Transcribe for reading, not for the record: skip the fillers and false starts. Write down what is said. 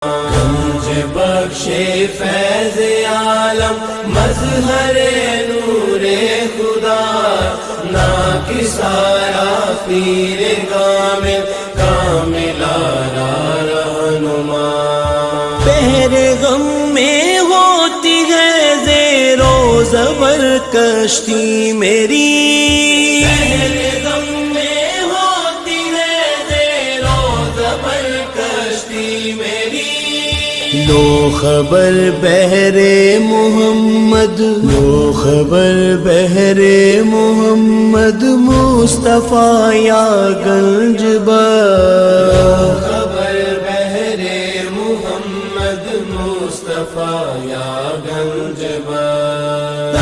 گنج بخش فیض عالم مظہر نور خدا ناکسارا پیر کامل رہنما بحر غم میں ہوتی ہے زیر و زبر کشتی میری، بحر غم میں ہوتی ہے زیر و زبر کشتی میری، لو خبر بحر محمد، لو خبر بحر محمد مصطفیٰ یا گنج بخش، خبر بحر محمد مصطفیٰ یا گنج بخش،